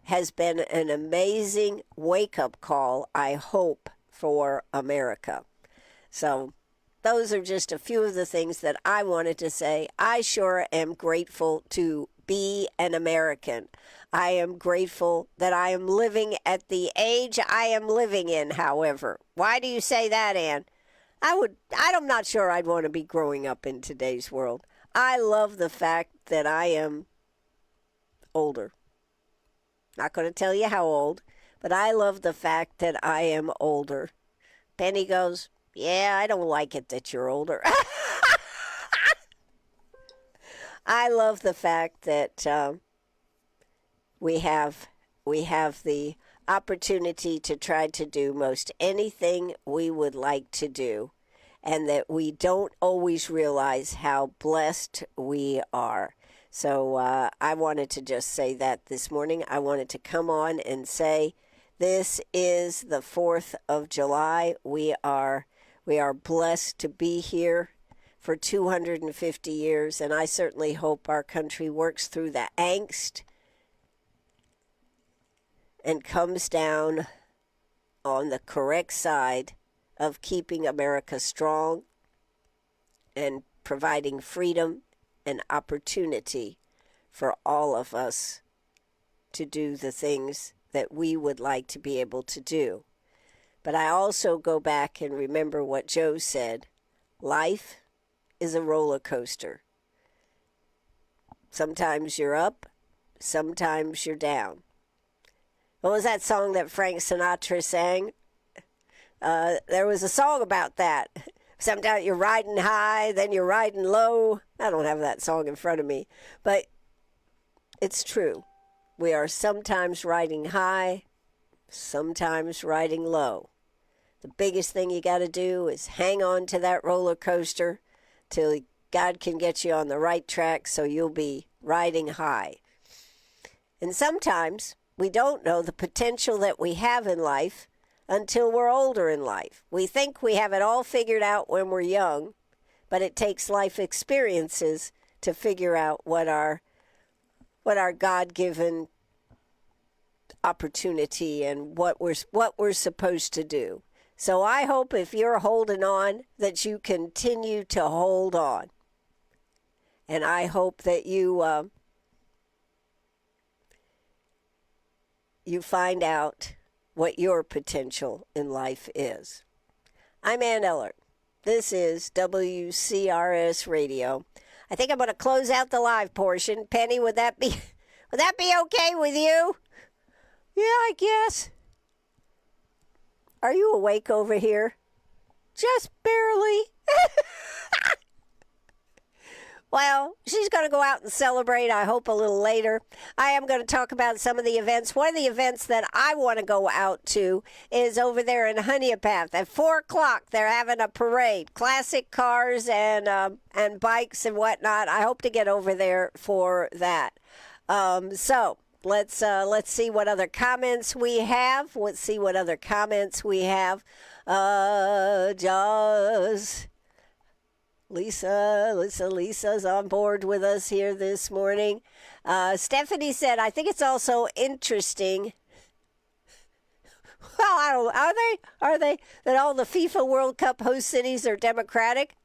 has been an amazing wake-up call, I hope, for America. So those are just a few of the things that I wanted to say. I sure am grateful to be an American. I am grateful that I am living at the age I am living in, however. Why do you say that, Ann? I'm not sure I'd want to be growing up in today's world. I love the fact that I am older. Not going to tell you how old, but I love the fact that I am older. Penny goes, yeah, I don't like it that you're older. I love the fact that we have the opportunity to try to do most anything we would like to do, and that we don't always realize how blessed we are. So I wanted to just say that this morning. I wanted to come on and say this is the 4th of July. We are blessed to be here for 250 years, and I certainly hope our country works through the angst and comes down on the correct side of keeping America strong and providing freedom and opportunity for all of us to do the things that we would like to be able to do. But I also go back and remember what Joe said. Life is a roller coaster. Sometimes you're up, sometimes you're down. What was that song that Frank Sinatra sang? There was a song about that. Sometimes you're riding high, then you're riding low. I don't have that song in front of me, but it's true. We are sometimes riding high, sometimes riding low. The biggest thing you got to do is hang on to that roller coaster till God can get you on the right track so you'll be riding high. And sometimes we don't know the potential that we have in life until we're older in life. We think we have it all figured out when we're young, but it takes life experiences to figure out what our God-given opportunity and what we're supposed to do. So I hope if you're holding on that you continue to hold on. And I hope that you find out what your potential in life is. I'm Ann Ellert. This is WCRS Radio. I think I'm going to close out the live portion. Penny, would that be okay with you? Yeah, I guess. Are you awake over here? Just barely. Well, she's going to go out and celebrate, I hope, a little later. I am going to talk about some of the events. One of the events that I want to go out to is over there in Honeypath. At 4 o'clock, they're having a parade. Classic cars and bikes and whatnot. I hope to get over there for that. So let's see what other comments we have. Jaws. Lisa's on board with us here this morning. Stephanie said, I think it's also interesting. Well, I don't, are they that all the FIFA World Cup host cities are Democratic?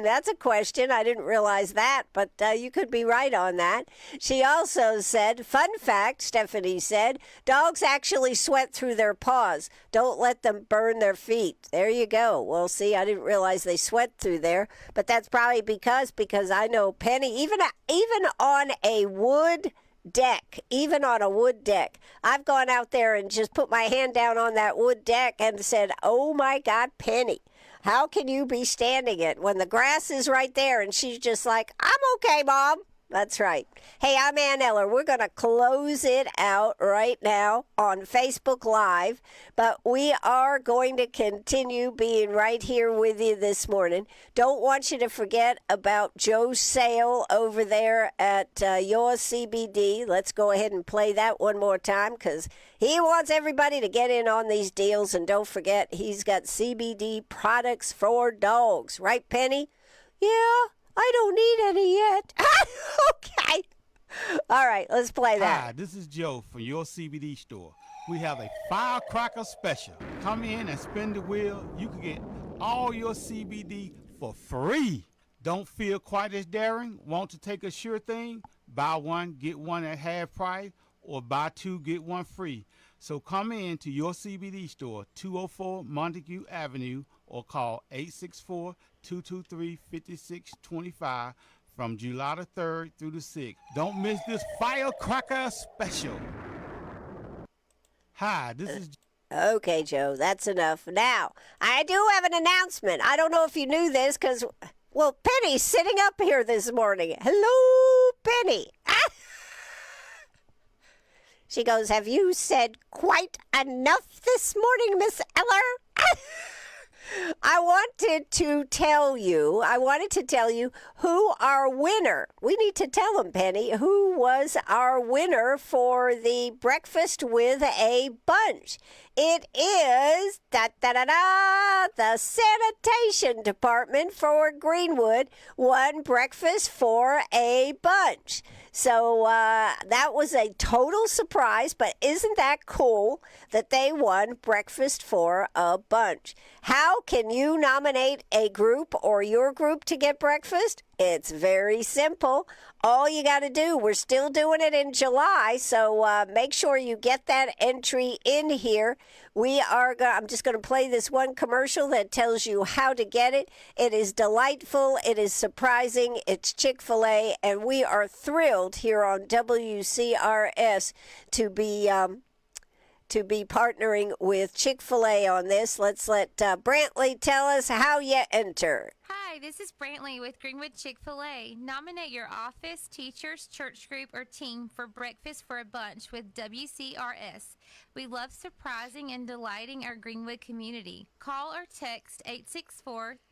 That's a question. I didn't realize that, but you could be right on that. She also said, fun fact, Stephanie said, dogs actually sweat through their paws. Don't let them burn their feet. There you go. Well, see, I didn't realize they sweat through there, but that's probably because I know Penny, even on a wood deck, I've gone out there and just put my hand down on that wood deck and said, oh my God, Penny, how can you be standing it when the grass is right there? And she's just like, I'm okay, Mom. That's right. Hey, I'm Ann Eller. We're going to close it out right now on Facebook Live, but we are going to continue being right here with you this morning. Don't want you to forget about Joe's sale over there at your CBD. Let's go ahead and play that one more time because he wants everybody to get in on these deals. And don't forget, he's got CBD products for dogs. Right, Penny? Yeah. I don't need any yet. Okay. All right, let's play that. Hi, this is Joe from your CBD store. We have a firecracker special. Come in and spin the wheel. You can get all your CBD for free. Don't feel quite as daring? Want to take a sure thing? Buy one, get one at half price, or buy two, get one free. So come in to your CBD store, 204 Montague Avenue, or call 864-223-5625 from July the 3rd through the 6th. Don't miss this firecracker special. Hi, this is... Okay, Joe, that's enough. Now, I do have an announcement. I don't know if you knew this because, well, Penny's sitting up here this morning. Hello, Penny. She goes, have you said quite enough this morning, Miss Eller? I wanted to tell you who our winner, we need to tell them, Penny, who was our winner for the Breakfast with a Bunch. It is, the sanitation department for Greenwood won Breakfast for a Bunch. So that was a total surprise, but isn't that cool that they won Breakfast for a Bunch? How can you nominate a group or your group to get breakfast? It's very simple. All you got to do, we're still doing it in July, so make sure you get that entry in here. I'm just going to play this one commercial that tells you how to get it. It is delightful. It is surprising. It's Chick-fil-A, and we are thrilled here on WCRS to be partnering with Chick-fil-A on this. Let's let Brantley tell us how you enter. Hi, this is Brantley with Greenwood Chick-fil-A. Nominate your office, teachers, church group, or team for Breakfast for a Bunch with WCRS. We love surprising and delighting our Greenwood community. Call or text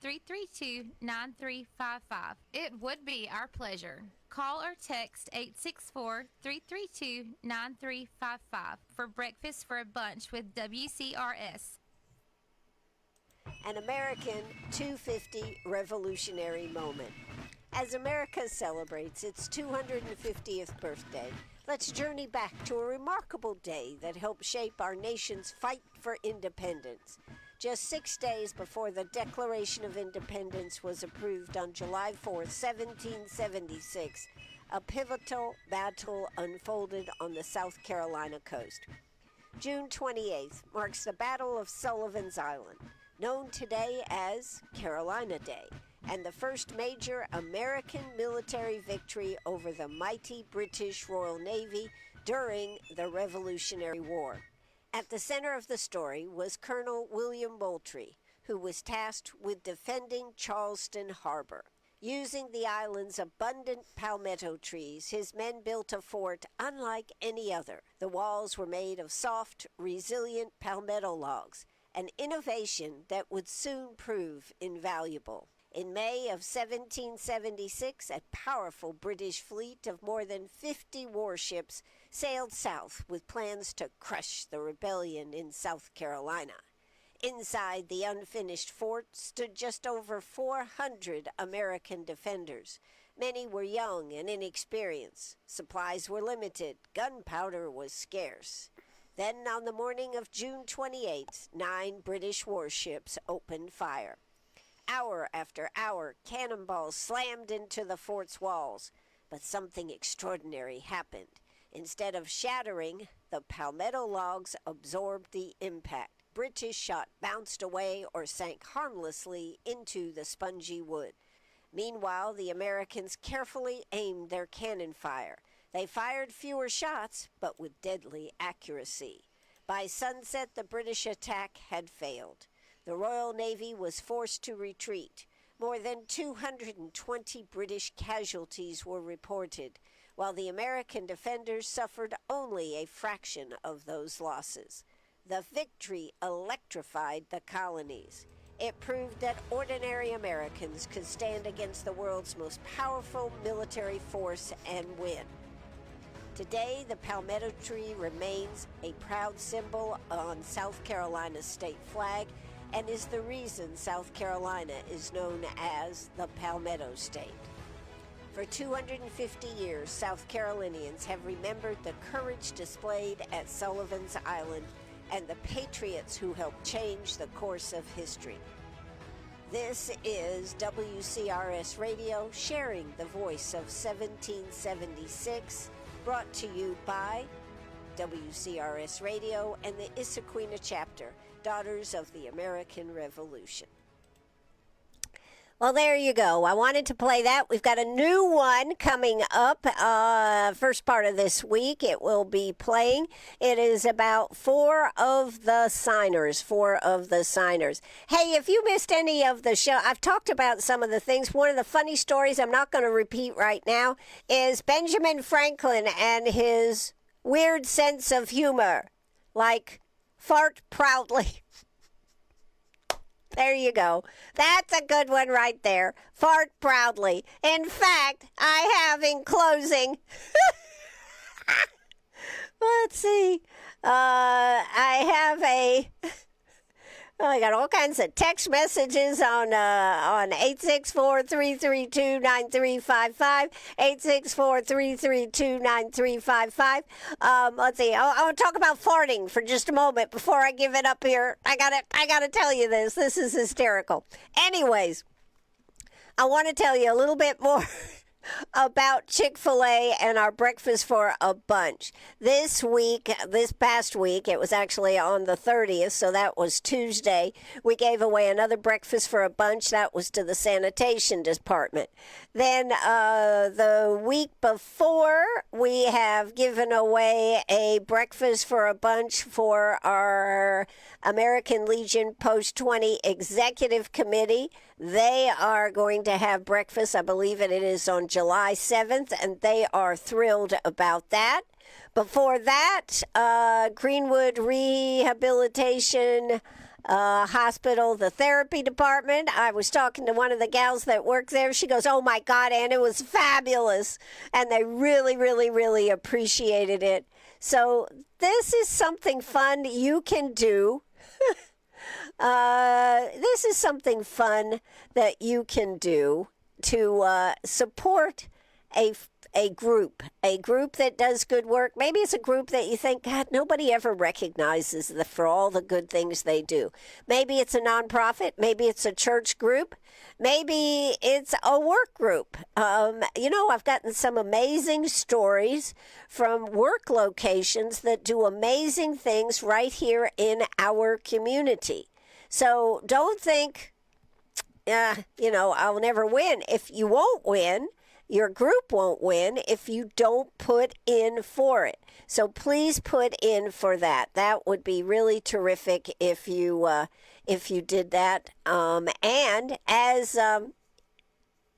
864-332-9355. It would be our pleasure. Call or text 864-332-9355 for Breakfast for a Bunch with WCRS. An American 250 revolutionary moment. As America celebrates its 250th birthday, let's journey back to a remarkable day that helped shape our nation's fight for independence. Just 6 days before the Declaration of Independence was approved on July 4, 1776, a pivotal battle unfolded on the South Carolina coast. June 28th marks the Battle of Sullivan's Island, known today as Carolina Day, and the first major American military victory over the mighty British Royal Navy during the Revolutionary War. At the center of the story was Colonel William Moultrie, who was tasked with defending Charleston Harbor. Using the island's abundant palmetto trees, his men built a fort unlike any other. The walls were made of soft, resilient palmetto logs, an innovation that would soon prove invaluable. In May of 1776, a powerful British fleet of more than 50 warships sailed south with plans to crush the rebellion in South Carolina. Inside the unfinished fort stood just over 400 American defenders. Many were young and inexperienced. Supplies were limited. Gunpowder was scarce. Then, on the morning of June 28th, 9 British warships opened fire. Hour after hour, cannonballs slammed into the fort's walls. But something extraordinary happened. Instead of shattering, the palmetto logs absorbed the impact. British shot bounced away or sank harmlessly into the spongy wood. Meanwhile, the Americans carefully aimed their cannon fire. They fired fewer shots, but with deadly accuracy. By sunset, the British attack had failed. The Royal Navy was forced to retreat. More than 220 British casualties were reported, while the American defenders suffered only a fraction of those losses. The victory electrified the colonies. It proved that ordinary Americans could stand against the world's most powerful military force and win. Today, the palmetto tree remains a proud symbol on South Carolina's state flag and is the reason South Carolina is known as the Palmetto State. For 250 years, South Carolinians have remembered the courage displayed at Sullivan's Island and the patriots who helped change the course of history. This is WCRS Radio, sharing the voice of 1776, brought to you by WCRS Radio and the Issaquena Chapter, Daughters of the American Revolution. Well, there you go. I wanted to play that. We've got a new one coming up first part of this week. It will be playing. It is about four of the signers. Hey, if you missed any of the show, I've talked about some of the things. One of the funny stories I'm not going to repeat right now is Benjamin Franklin and his weird sense of humor, like fart proudly. There you go. That's a good one right there. Fart proudly. In fact, I have in closing, let's see, I got all kinds of text messages on 864-332-9355, 864-332-9355. Let's see. I want to talk about farting for just a moment before I give it up here. I gotta tell you this. This is hysterical. Anyways, I want to tell you a little bit more about Chick-fil-A and our breakfast for a bunch. This past week, it was actually on the 30th, so that was Tuesday, we gave away another breakfast for a bunch. That was to the sanitation department. Then the week before, we have given away a breakfast for a bunch for our American Legion Post 20 Executive Committee. They are going to have breakfast, I believe it is on July 7th, and they are thrilled about that. Before that, Greenwood Rehabilitation Hospital, the therapy department. I was talking to one of the gals that work there. She goes, "Oh my God, Ann, it was fabulous." And they really, really, really appreciated it. So this is something fun you can do. This is something fun that you can do to support a group that does good work. Maybe it's a group that you think, God, nobody ever recognizes for all the good things they do. Maybe it's a nonprofit. Maybe it's a church group. Maybe it's a work group. I've gotten some amazing stories from work locations that do amazing things right here in our community. So don't think, I'll never win. If you won't win, your group won't win if you don't put in for it. So please put in for that. That would be really terrific if you did that. And as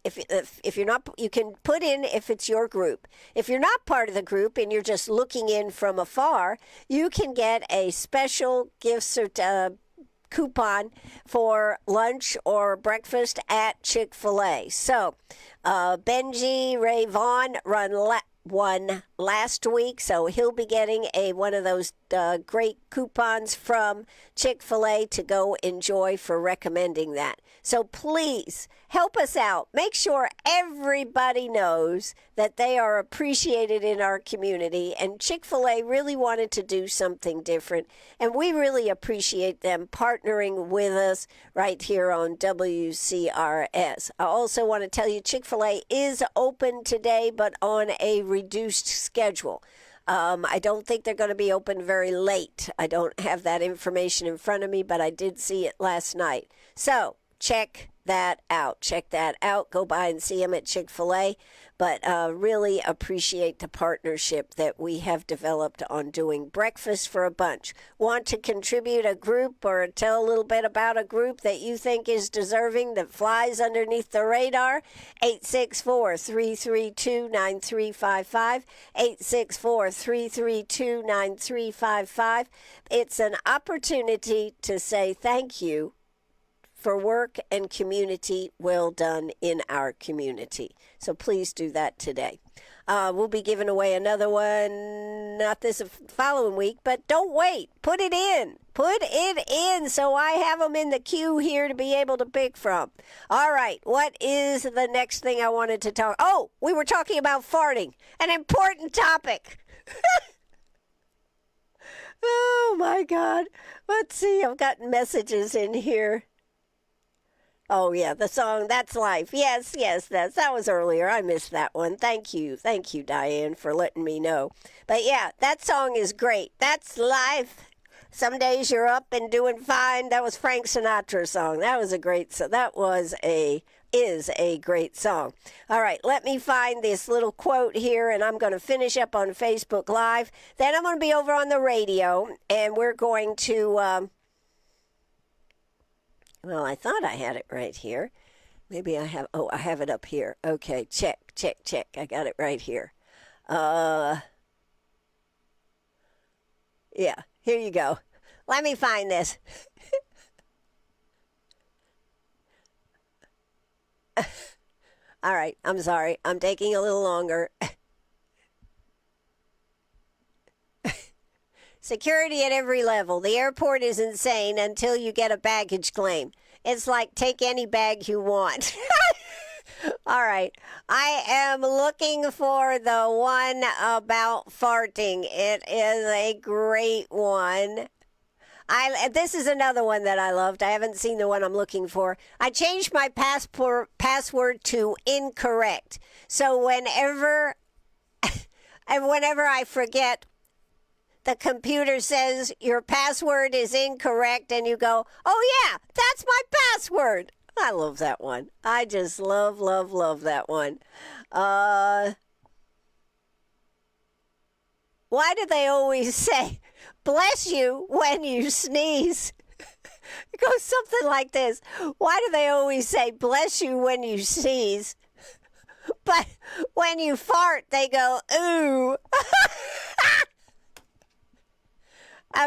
if you're not, you can put in if it's your group. If you're not part of the group and you're just looking in from afar, you can get a special gift coupon for lunch or breakfast at Chick-fil-A. So Benji Ray Vaughn won last week, so he'll be getting one of those great coupons from Chick-fil-A to go enjoy for recommending that. So please help us out. Make sure everybody knows that they are appreciated in our community, and Chick-fil-A really wanted to do something different, and we really appreciate them partnering with us right here on WCRS. I also want to tell you Chick-fil-A is open today, but on a reduced schedule. I don't think they're going to be open very late. I don't have that information in front of me, but I did see it last night. So check that out. Check that out. Go by and see them at Chick-fil-A. But really appreciate the partnership that we have developed on doing Breakfast for a Bunch. Want to contribute a group or tell a little bit about a group that you think is deserving, that flies underneath the radar? 864-332-9355. 864-332-9355. It's an opportunity to say thank you for work and community well done in our community. So please do that today. We'll be giving away another one, not this following week, but don't wait. Put it in. Put it in so I have them in the queue here to be able to pick from. All right, what is the next thing I wanted to talk? Oh, we were talking about farting, an important topic. Oh, my God. Let's see, I've got messages in here. Oh, yeah, the song, That's Life. Yes, that was earlier. I missed that one. Thank you, Diane, for letting me know. But, yeah, that song is great. That's life. Some days you're up and doing fine. That was Frank Sinatra's song. That was a great song. Is a great song. All right, let me find this little quote here, and I'm going to finish up on Facebook Live. Then I'm going to be over on the radio, and we're going to... Well, I thought I had it right here. Maybe I have... Oh, I have it up here. Okay, check. I got it right here. Yeah, here you go. Let me find this. All right, I'm sorry. I'm taking a little longer. Security at every level. The airport is insane until you get a baggage claim. It's like take any bag you want. All right. I am looking for the one about farting. It is a great one. This is another one that I loved. I haven't seen the one I'm looking for. I changed my password to incorrect. So whenever I forget, the computer says your password is incorrect, and you go, oh, yeah, that's my password. I love that one. I just love that one. Why do they always say, bless you when you sneeze? It goes something like this. Why do they always say, bless you when you sneeze? But when you fart, they go, ooh.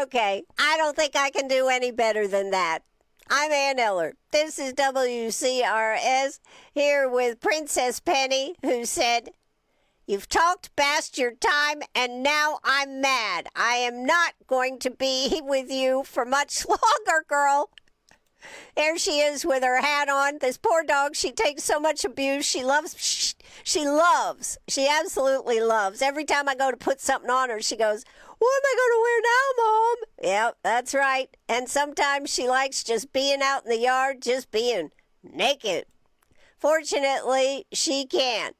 Okay, I don't think I can do any better than that. I'm Ann Eller. This is WCRS here with Princess Penny, who said, you've talked past your time, and now I'm mad. I am not going to be with you for much longer, girl. There she is with her hat on. This poor dog, she takes so much abuse. She absolutely loves. Every time I go to put something on her, she goes, "What am I going to wear now, Mom?" Yep, that's right. And sometimes she likes just being out in the yard, just being naked. Fortunately, she can.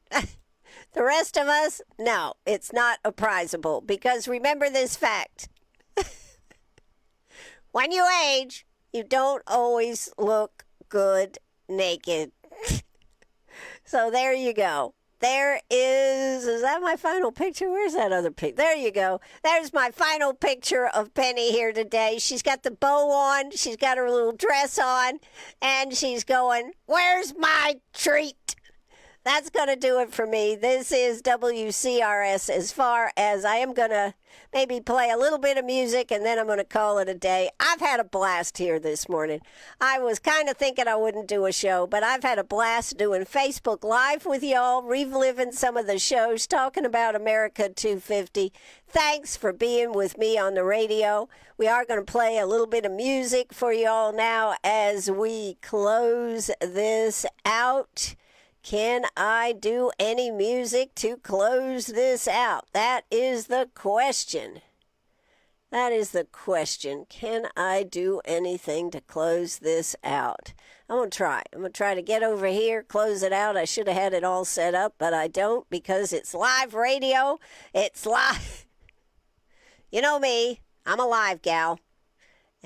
The rest of us, no, it's not appraisable. Because remember this fact. When you age, you don't always look good naked. So there you go. There is that my final picture? Where's that other picture? There you go. There's my final picture of Penny here today. She's got the bow on. She's got her little dress on. And she's going, "Where's my treat?" That's going to do it for me. This is WCRS as far as I am going to maybe play a little bit of music and then I'm going to call it a day. I've had a blast here this morning. I was kind of thinking I wouldn't do a show, but I've had a blast doing Facebook Live with y'all, reliving some of the shows, talking about America 250. Thanks for being with me on the radio. We are going to play a little bit of music for y'all now as we close this out. Can I do any music to close this out? That is the question. That is the question. Can I do anything to close this out? I'm going to try. I'm going to try to get over here, close it out. I should have had it all set up, but I don't because it's live radio. It's live. You know me. I'm a live gal.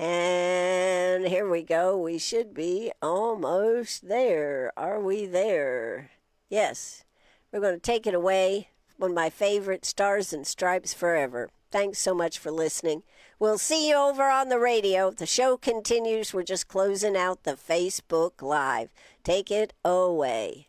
And here we go. We should be almost there. Are we there? Yes. We're going to take it away. One of my favorite, Stars and Stripes Forever. Thanks so much for listening. We'll see you over on the radio. The show continues. We're just closing out the Facebook Live. Take it away.